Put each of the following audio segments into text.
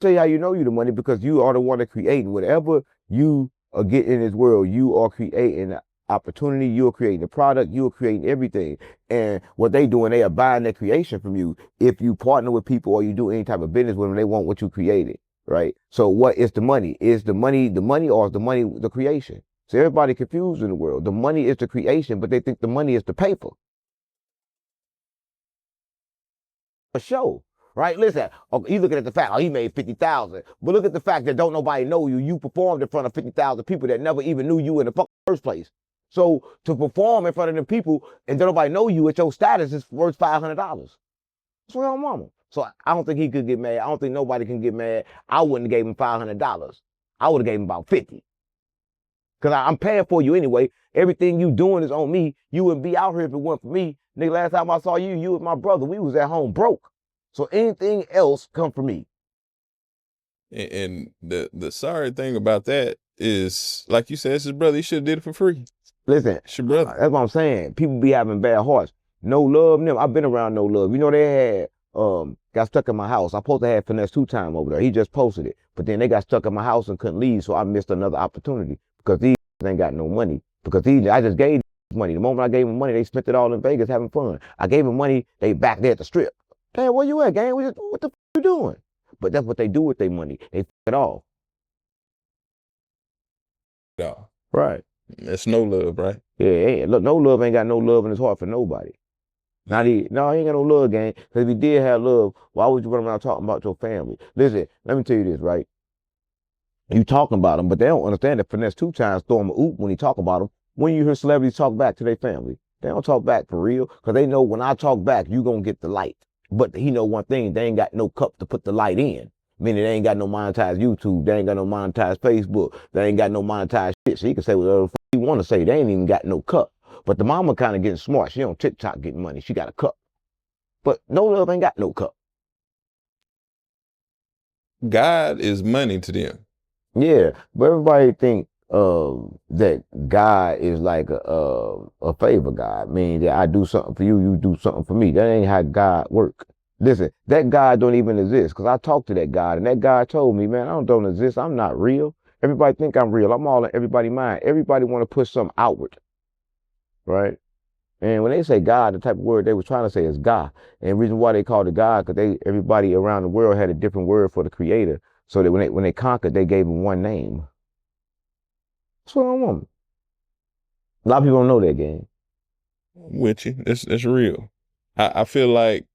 tell you how you know you the money, because you are the one that creating whatever you are getting in this world. You are creating the opportunity. You are creating the product. You are creating everything. And what they doing, they are buying that creation from you. If you partner with people or you do any type of business with them, they want what you created, right? So what is the money? Is the money, or is the money the creation? So everybody confused in the world. The money is the creation, but they think the money is the paper. A show. Right? Listen, you looking at the fact, oh, he made 50,000. But look at the fact that don't nobody know you. You performed in front of 50,000 people that never even knew you in the first place. So to perform in front of them people and don't nobody know you at your status is worth $500. That's real mama. So I don't think he could get mad. I don't think nobody can get mad. I wouldn't have gave him $500. I would have gave him about 50. Because I'm paying for you anyway. Everything you doing is on me. You wouldn't be out here if it weren't for me. Nigga, last time I saw you, you and my brother, we was at home broke. So anything else come from me. And the sorry thing about that is, like you said, it's his brother. He should have did it for free. Listen, it's your brother. That's what I'm saying. People be having bad hearts. No love, them. I've been around no love. You know, they had got stuck in my house. I supposed to have Finesse 2 time over there. He just posted it. But then they got stuck in my house and couldn't leave, so I missed another opportunity because these ain't got no money. Because I just gave them money. The moment I gave them money, they spent it all in Vegas having fun. I gave them money, they back there at the strip. Damn, where you at, gang? What the f you doing? But that's what they do with their money. They f it off. Yeah. Right. That's no love, right? Yeah, look, no love ain't got no love in his heart for nobody. No, he ain't got no love, gang. Because if he did have love, why would you run around talking about your family? Listen, let me tell you this, right? You talking about them, but they don't understand that Finesse 2 times throw him a oop when he talk about them. When you hear celebrities talk back to their family, they don't talk back for real, because they know when I talk back, you gonna get the light. But he know one thing, they ain't got no cup to put the light in. Meaning they ain't got no monetized YouTube, they ain't got no monetized Facebook, they ain't got no monetized shit. So he can say whatever he want to say. They ain't even got no cup. But the mama kind of getting smart. She on TikTok getting money. She got a cup. But no love ain't got no cup. God is money to them. Yeah, but everybody think that God is like a favor God, meaning that I do something for you, you do something for me. That ain't how God work. Listen, that God don't even exist, because I talked to that God, and that God told me, man, I don't exist. I'm not real. Everybody think I'm real. I'm all in everybody's mind. Everybody want to push something outward, right? And when they say God, the type of word they was trying to say is God. And the reason why they called it God, because everybody around the world had a different word for the creator. So that when they conquered, they gave him one name. That's what I want. A lot of people don't know that, game. With you. That's real. I feel like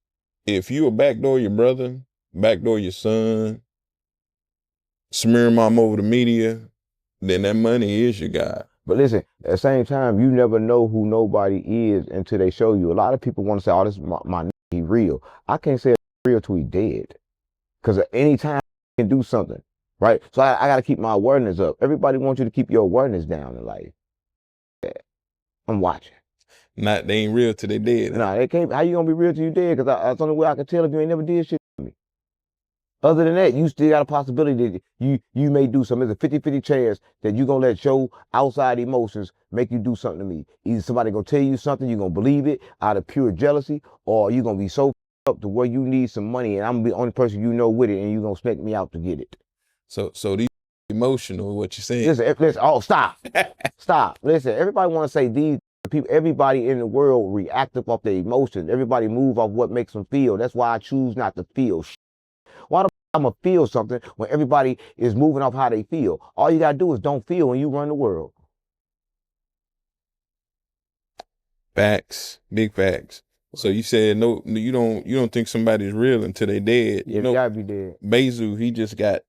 if you backdoor your brother, backdoor your son, smear him all over the media, then that money is your God. But listen, at the same time, you never know who nobody is until they show you. A lot of people want to say, oh, this is my he real. I can't say it's real till he dead. Because at any time he can do something, right? So I got to keep my awareness up. Everybody wants you to keep your awareness down in life. Yeah. I'm watching. They ain't real till they dead. Nah, they can't. How you gonna be real till you dead? Because that's the only way I can tell if you ain't never did shit to me. Other than that, you still got a possibility that you may do something. There's a 50-50 chance that you're going to let your outside emotions make you do something to me. Either somebody going to tell you something, you're going to believe it out of pure jealousy, or you're going to be so up to where you need some money and I'm going to be the only person you know with it and you're going to snake me out to get it. So these emotional, what you're saying. Listen, oh, stop. Stop. Listen, everybody want to say these people, everybody in the world reactive off their emotions. Everybody move off what makes them feel. That's why I choose not to feel. Why the I'm gonna feel something when everybody is moving off how they feel? All you gotta do is don't feel when you run the world. Facts, big facts. So you said no, you don't think somebody's real until they dead. Yeah, they gotta be dead. Bezu, he just got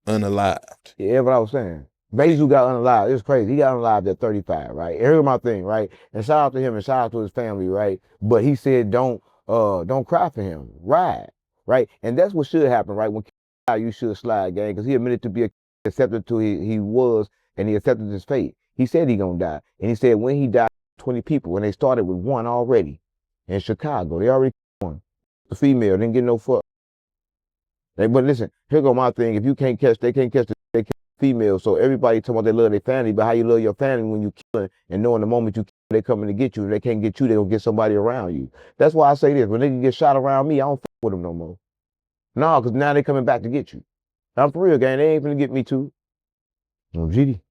unalived. Yeah, what I was saying. Bezu got unalived. It was crazy. He got unalived at 35, right? Here's my thing, right? And shout out to him and shout out to his family, right? But he said don't cry for him. Ride. Right? And that's what should happen, right? When you should slide, gang, because he admitted to be accepted to he was, and he accepted his fate. He said he gonna die. And he said when he died, 20 people, when they started with one already in Chicago. They already one. The female didn't get no fuck. But listen, here go my thing. If you can't catch, they can't catch the female. So everybody talking about they love their family, but how you love your family when you killing and knowing the moment you kill, they coming to get you. If they can't get you, they gonna get somebody around you. That's why I say this. When they get shot around me, I don't fuck with them no more. No, because now they coming back to get you. I'm for real, gang. They ain't gonna get me too. No, GD.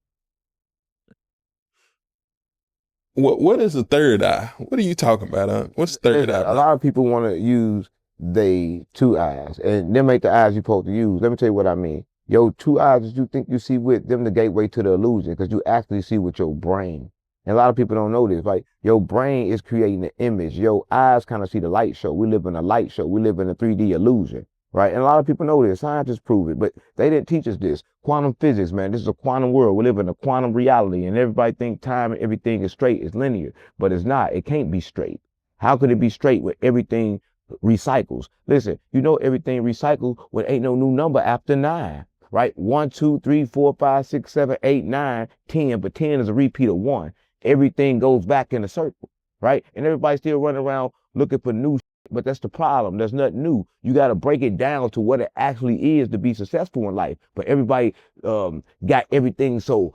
What is the third eye? What are you talking about, huh? What's the third Listen, eye, a bro? lot of people want to use they two eyes, and them ain't the eyes you supposed to use. Let me tell you what I mean. Your two eyes that you think you see with them the gateway to the illusion, because you actually see with your brain. And a lot of people don't know this. Like your brain is creating an image. Your eyes kind of see the light show. We live in a light show. We live in a 3D illusion, right? And a lot of people know this. Scientists prove it, but they didn't teach us this. Quantum physics, man. This is a quantum world. We live in a quantum reality, and everybody think time and everything is straight, is linear, but it's not. It can't be straight. How could it be straight when everything recycles? Listen, you know everything recycles when ain't no new number after 9, right? 1, 2, 3, 4, 5, 6, 7, 8, 9, 10, but 10 is a repeat of 1. Everything goes back in a circle, right? And everybody's still running around looking for new shit, but that's the problem. There's nothing new. You got to break it down to what it actually is to be successful in life. But everybody got everything so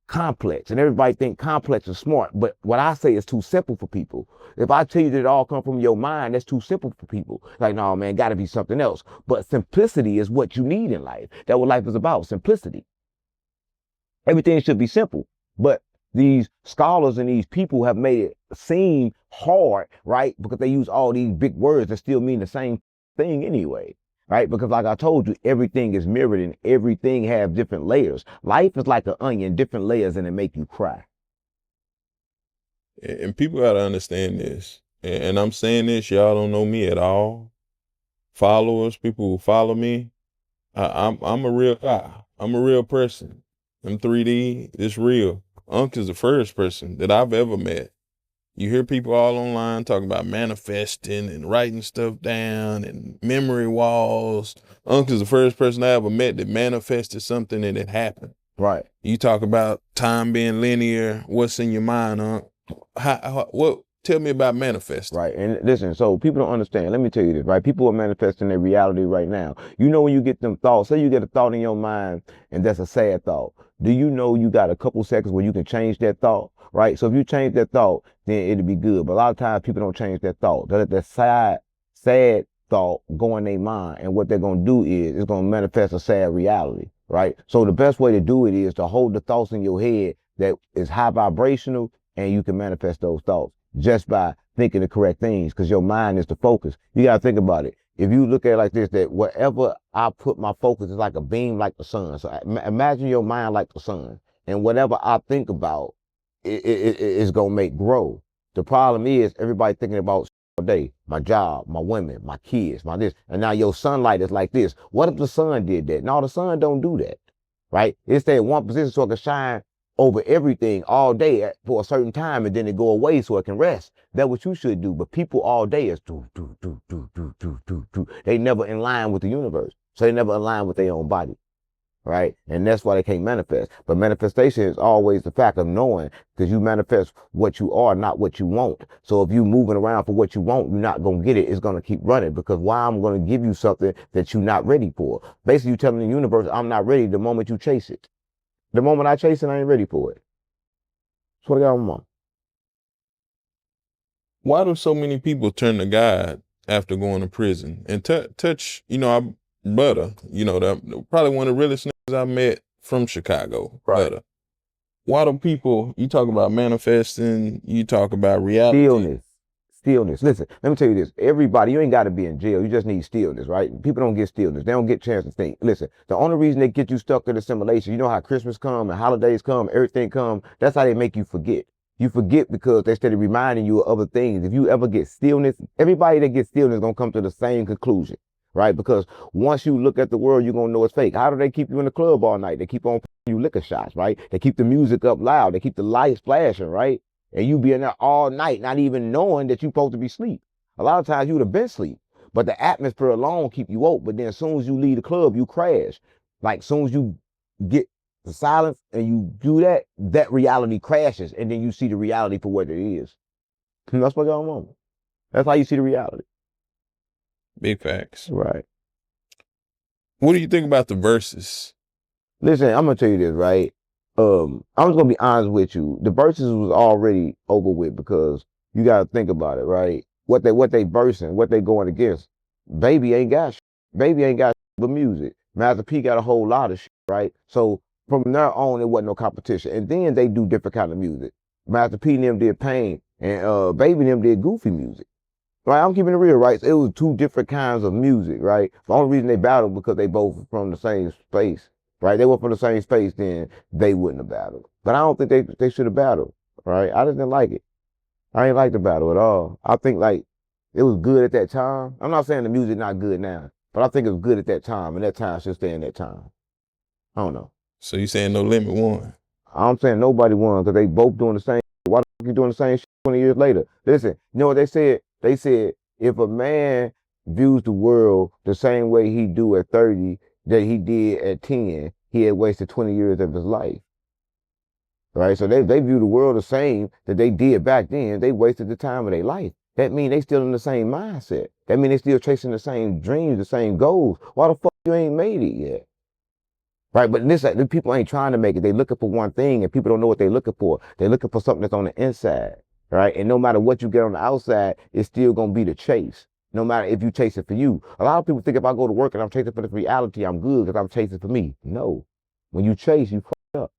complex, and everybody think complex is smart, but what I say is too simple for people. If I tell you that it all come from your mind, that's too simple for people. Like, no, man, got to be something else. But simplicity is what you need in life. That's what life is about, simplicity. Everything should be simple, but these scholars and these people have made it seem hard, right? Because they use all these big words that still mean the same thing anyway, right? Because like I told you, everything is mirrored and everything has different layers. Life is like an onion, different layers, and it make you cry. And people gotta understand this. And I'm saying this, y'all don't know me at all. Followers, people who follow me, I'm a real guy. I'm a real person. I'm 3D. It's real. Unc is the first person that I've ever met. You hear people all online talking about manifesting and writing stuff down and memory walls. Unc is the first person I ever met that manifested something and it happened. Right. You talk about time being linear. What's in your mind, Unc? What? Tell me about manifesting. Right. And listen, so people don't understand. Let me tell you this, right? People are manifesting their reality right now. You know, when you get them thoughts, say you get a thought in your mind and that's a sad thought. Do you know you got a couple seconds where you can change that thought? Right. So if you change that thought, then it'll be good. But a lot of times people don't change that thought. They let that sad thought go in their mind. And what they're going to do is it's going to manifest a sad reality. Right. So the best way to do it is to hold the thoughts in your head that is high vibrational, and you can manifest those thoughts just by thinking the correct things, because your mind is the focus. You got to think about it. If you look at it like this, that wherever I put my focus is like a beam, like the sun. So imagine your mind like the sun, and whatever I think about, it's going to make grow. The problem is everybody thinking about all day, my job, my women, my kids, my this, and now your sunlight is like this. What if the sun did that? No, the sun don't do that, right? It's that one position so it can shine over everything all day for a certain time, and then it go away so it can rest. That's what you should do. But people all day is do. They never in line with the universe. So they never align with their own body. Right. And that's why they can't manifest. But manifestation is always the fact of knowing, because you manifest what you are, not what you want. So if you moving around for what you want, you're not going to get it. It's going to keep running, because why I'm going to give you something that you're not ready for. Basically, you telling the universe, I'm not ready the moment you chase it. The moment I chase it, I ain't ready for it. That's what I got on my mind. Why do so many people turn to God after going to prison? And touch, our brother, that probably one of the realest niggas I met from Chicago. Right. Butter. Why do people, you talk about manifesting, you talk about reality. Stillness. Listen, let me tell you this. Everybody, you ain't got to be in jail. You just need stillness, right? People don't get stillness. They don't get a chance to think. Listen, the only reason they get you stuck in assimilation, you know how Christmas come and holidays come, everything come, that's how they make you forget. You forget because they started reminding you of other things. If you ever get stillness, everybody that gets stillness is going to come to the same conclusion, right? Because once you look at the world, you're going to know it's fake. How do they keep you in the club all night? They keep on you liquor shots, right? They keep the music up loud. They keep the lights flashing, right? And you be in there all night, not even knowing that you're supposed to be asleep. A lot of times you would have been asleep, but the atmosphere alone keep you woke. But then as soon as you leave the club, you crash. Like as soon as you get the silence and you do that, that reality crashes, and then you see the reality for what it is. And that's what going on. That's how you see the reality. Big facts. Right. What do you think about the verses? Listen, I'm gonna tell you this, right? I'm just gonna be honest with you. The verses was already over with, because you gotta think about it, right? What they versing, what they going against. Baby ain't got shit. Baby ain't got but music. Master P got a whole lot of shit, right? So from there on, it wasn't no competition. And then they do different kind of music. Master P and them did Pain, and Baby and them did goofy music. Right, I'm keeping it real, right? So it was two different kinds of music, right? The only reason they battled because they both from the same space, right? They were from the same space, then they wouldn't have battled. But I don't think they should have battled, right? I just didn't like it. I ain't like the battle at all. I think like it was good at that time. I'm not saying the music not good now, but I think it was good at that time, and that time should stay in that time. I don't know. So you saying No Limit won? I'm saying nobody won because they both doing the same. Why the fuck you doing the same shit 20 years later? Listen, you know what they said? They said if a man views the world the same way he do at 30 that he did at 10, he had wasted 20 years of his life. Right? So they view the world the same that they did back then. They wasted the time of their life. That means they still in the same mindset. That means they still chasing the same dreams, the same goals. Why the fuck you ain't made it yet? Right, but the people ain't trying to make it. They looking for one thing, and people don't know what they're looking for. They're looking for something that's on the inside, right? And no matter what you get on the outside, it's still gonna be the chase. No matter if you chase it for you. A lot of people think if I go to work and I'm chasing for the reality, I'm good because I'm chasing for me. No, when you chase, you fuck up.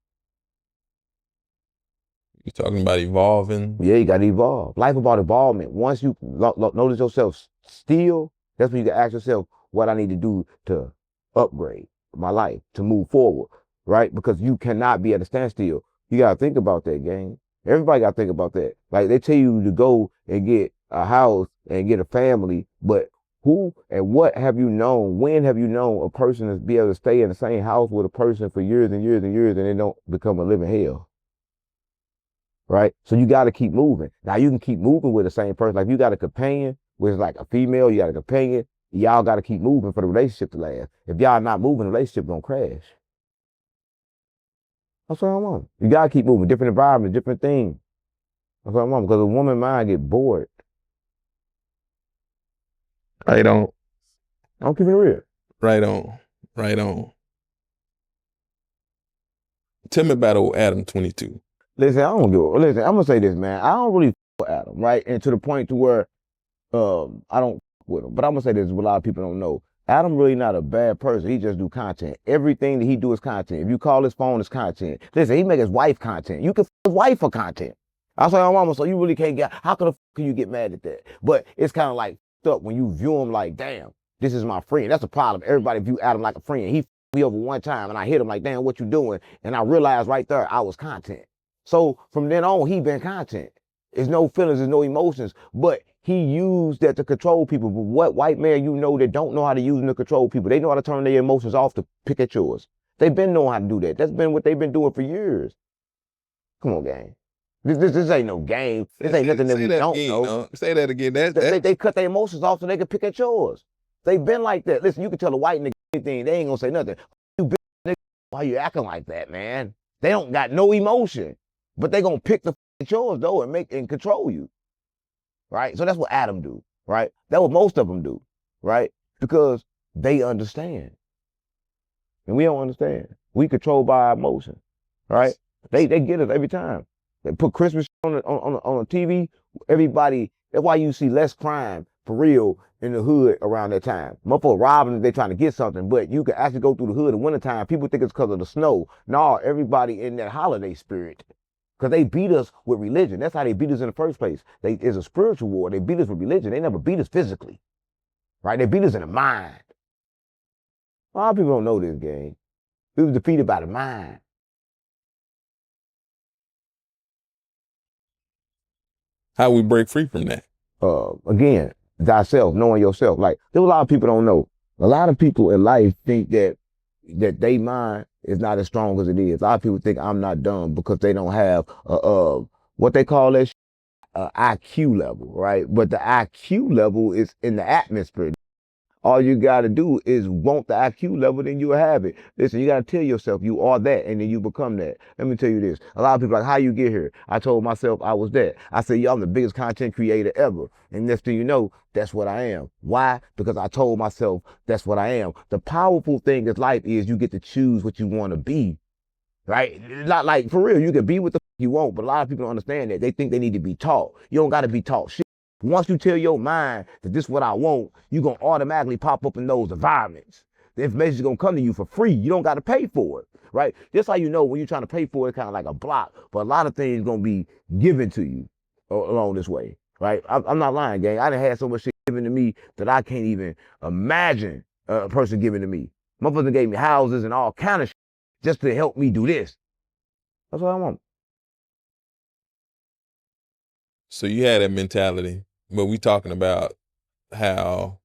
You talking about evolving? Yeah, you gotta evolve. Life about evolvement. Once you notice yourself still, that's when you can ask yourself what I need to do to upgrade my life, to move forward, right? Because you cannot be at a standstill. You gotta think about that, gang. Everybody gotta think about that. Like they tell you to go and get a house and get a family, but who and what have you known? When have you known a person to be able to stay in the same house with a person for years and years and years and they don't become a living hell? Right? So you got to keep moving. Now you can keep moving with the same person. Like if you got a companion, which is like a female, you got a companion, y'all got to keep moving for the relationship to last. If y'all not moving, the relationship gonna crash. That's what I want. You got to keep moving. Different environment, different things. That's what I want. Because a woman mind get bored. Right on. I'm keeping it real. Right on. Right on. Tell me about old Adam22. Listen, I don't give a, listen, I'm gonna say this, man. I don't really with Adam, right? And to the point to where I don't with him. But I'm gonna say this, what a lot of people don't know. Adam really not a bad person. He just do content. Everything that he do is content. If you call his phone, it's content. Listen, he make his wife content. You can his wife for content. I say, oh mama, so you really can't get, how can you get mad at that? But it's kind of like up when you view him like, damn, this is my friend. That's the problem. Everybody view Adam like a friend. He me over one time and I hit him like, damn, what you doing? And I realized right there, I was content. So from then on, he been content. There's no feelings, there's no emotions, but he used that to control people. But what white man you know that don't know how to use them to control people? They know how to turn their emotions off to pick at yours. They've been knowing how to do that. That's been what they've been doing for years. Come on, gang. This ain't no game. This ain't nothing that we don't know. Say that again. They cut their emotions off so they can pick at yours. They've been like that. Listen, you can tell a white nigga anything, they ain't gonna say nothing. You bitch nigga, why you acting like that, man? They don't got no emotion, but they gonna pick the at yours though and make and control you. Right? So that's what Adam do, right? That's what most of them do, right? Because they understand. And we don't understand. We controlled by our emotions, right? They get us every time. They put Christmas on the TV, everybody, that's why you see less crime for real in the hood around that time. Motherfucker robbing, they trying to get something, but you can actually go through the hood in wintertime. People think it's because of the snow. No, everybody in that holiday spirit. Because they beat us with religion. That's how they beat us in the first place. It's a spiritual war. They beat us with religion. They never beat us physically. Right? They beat us in the mind. A lot of people don't know this, gang. We was defeated by the mind. How we break free from that? Again, thyself, knowing yourself. Like, there's a lot of people don't know. A lot of people in life think that they mind is not as strong as it is. A lot of people think I'm not dumb because they don't have what they call that IQ level, right? But the IQ level is in the atmosphere. All you got to do is want the IQ level, then you'll have it. Listen, you got to tell yourself you are that, and then you become that. Let me tell you this. A lot of people are like, how you get here? I told myself I was that. I said, yo, I'm the biggest content creator ever. And next thing you know, that's what I am. Why? Because I told myself that's what I am. The powerful thing in life is you get to choose what you want to be. Right? Not like, for real, you can be what the you want, but a lot of people don't understand that. They think they need to be taught. You don't got to be taught shit. Once you tell your mind that this is what I want, you're going to automatically pop up in those environments. The information is going to come to you for free. You don't got to pay for it, right? Just how you know when you're trying to pay for it, kind of like a block, but a lot of things going to be given to you along this way, right? I'm not lying, gang. I done had so much shit given to me that I can't even imagine a person giving to me. Motherfucker gave me houses and all kind of shit just to help me do this. That's what I want. So you had that mentality, but we talking about how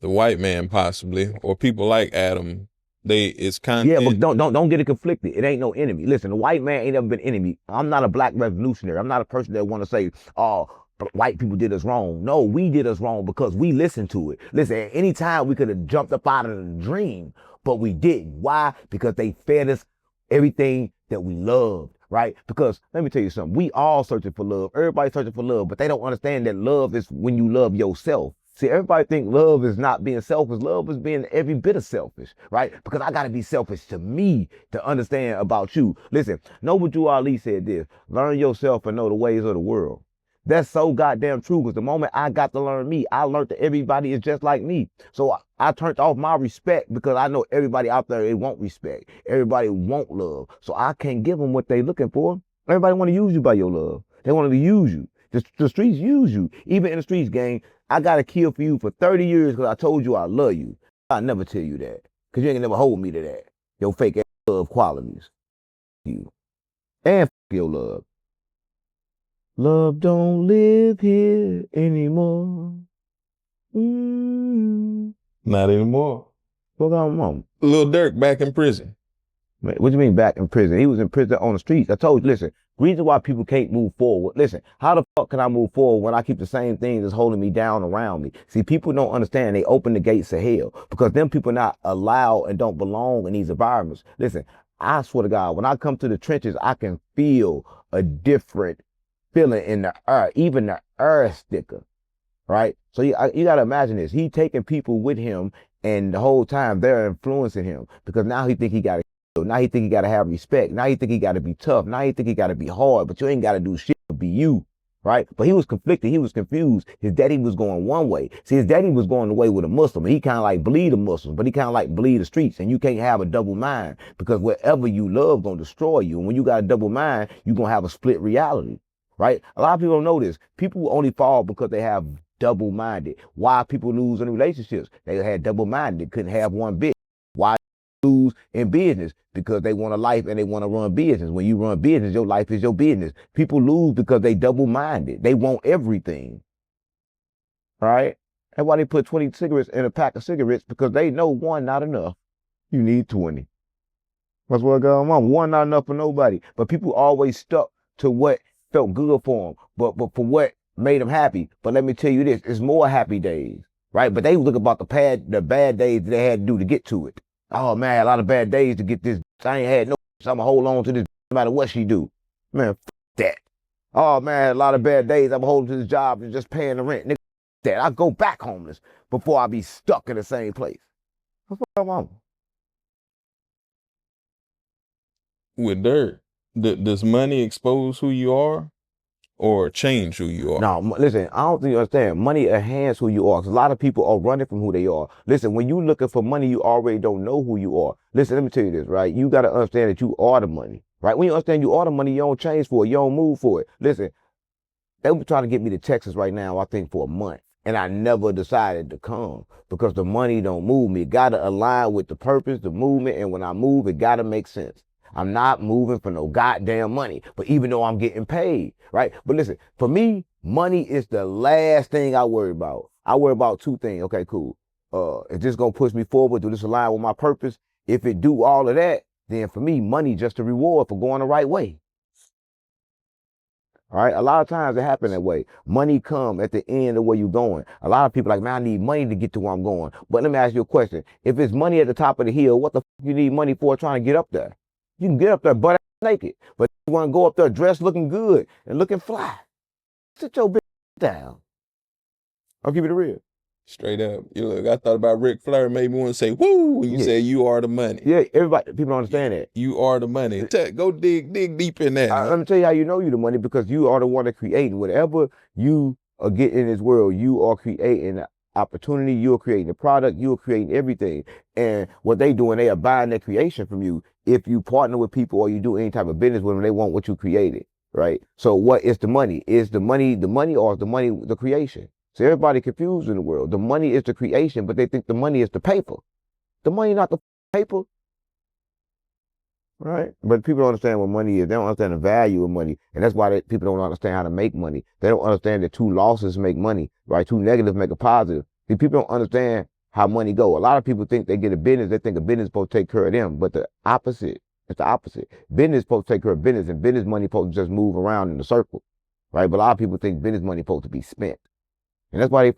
the white man possibly, or people like Adam, it's content. Yeah, but don't get it conflicted. It ain't no enemy. Listen, the white man ain't never been enemy. I'm not a black revolutionary. I'm not a person that want to say, oh, white people did us wrong. No, we did us wrong because we listened to it. Listen, at any time we could have jumped up out of the dream, but we didn't. Why? Because they fed us everything that we loved, right? Because let me tell you something. We all searching for love. Everybody's searching for love, but they don't understand that love is when you love yourself. See, everybody think love is not being selfish. Love is being every bit of selfish, right? Because I got to be selfish to me to understand about you. Listen, Noble Drew Ali said this: learn yourself and know the ways of the world. That's so goddamn true, because the moment I got to learn me, I learned that everybody is just like me. So I turned off my respect because I know everybody out there, they want respect. Everybody want love. So I can't give them what they looking for. Everybody want to use you by your love. They want to use you. The streets use you. Even in the streets, gang, I got to kill for you for 30 years because I told you I love you. I'll never tell you that because you ain't never hold me to that. Your fake ass love qualities. You. And your love. Love don't live here anymore. Not anymore. What going on? Lil Durk back in prison. What do you mean back in prison? He was in prison on the streets. I told you, listen, reason why people can't move forward. Listen, how the fuck can I move forward when I keep the same things that's holding me down around me? See, people don't understand. They open the gates of hell because them people not allowed and don't belong in these environments. Listen, I swear to God, when I come to the trenches, I can feel a different feeling in the air, even the air sticker, right? So you got to imagine this. He taking people with him, and the whole time they're influencing him because now he think he got to. Now he think he got to have respect. Now he think he got to be tough. Now he think he got to be hard, but you ain't got to do shit to be you, right? But he was conflicted. He was confused. His daddy was going one way. See, his daddy was going the way with a Muslim, and he kind of like bleed the Muslims, but he kind of like bleed the streets, and you can't have a double mind because whatever you love gonna destroy you. And when you got a double mind, you gonna have a split reality, right? A lot of people don't know this. People only fall because they have double-minded. Why people lose in relationships? They had double-minded. They couldn't have one bit. Why lose in business? Because they want a life and they want to run business. When you run business, your life is your business. People lose because they double-minded. They want everything, right? That's why they put 20 cigarettes in a pack of cigarettes, because they know one not enough. You need 20. That's what going on. One not enough for nobody. But people always stuck to what felt good for them, but for what made them happy. But let me tell you this, it's more happy days, right? But they look about the bad days they had to do to get to it. Oh man, a lot of bad days to get this. I ain't had no, so I'm gonna hold on to this no matter what she do. Man, that. Oh man, a lot of bad days. I'm holding to this job and just paying the rent. Nigga, that. I go back homeless before I be stuck in the same place. That's what I want. With Durk, does money expose who you are or change who you are? No, listen, I don't think you understand. Money enhances who you are. 'Cause a lot of people are running from who they are. Listen, when you looking for money, you already don't know who you are. Listen, let me tell you this, right? You got to understand that you are the money, right? When you understand you are the money, you don't change for it. You don't move for it. Listen, they were trying to get me to Texas right now, I think for a month. And I never decided to come because the money don't move me. It got to align with the purpose, the movement. And when I move, it got to make sense. I'm not moving for no goddamn money, but even though I'm getting paid, right? But listen, for me, money is the last thing I worry about. I worry about two things. Okay, cool. Is this gonna push me forward? Do this align with my purpose? If it do all of that, then for me, money just a reward for going the right way. All right, a lot of times it happen that way. Money come at the end of where you're going. A lot of people like, man, I need money to get to where I'm going. But let me ask you a question. If it's money at the top of the hill, what the fuck you need money for trying to get up there? You can get up there butt naked, but you want to go up there dressed looking good and looking fly. Sit your bitch down. I'll keep it real. Straight up. You look, I thought about Ric Flair made me want to say, woo, when you say you are the money. Yeah, everybody, people don't understand that. You are the money. Go dig deep in that. Let me tell you how you know you the money, because you are the one that created whatever you get in this world, you are creating the opportunity, you are creating the product, you are creating everything. And what they doing, they are buying their creation from you. If you partner with people or you do any type of business with them, they want what you created, right? So what is the money? Is the money or is the money the creation? So everybody confused in the world. The money is the creation, but they think the money is the paper. The money not the paper. Right? But people don't understand what money is. They don't understand the value of money. And that's why people don't understand how to make money. They don't understand that 2 losses make money, right? 2 negatives make a positive. See, people don't understand how money go. A lot of people think they get a business. They think a business is supposed to take care of them. But the opposite, it's the opposite. Business is supposed to take care of business, and business money is supposed to just move around in a circle, right? But a lot of people think business money is supposed to be spent. And that's why they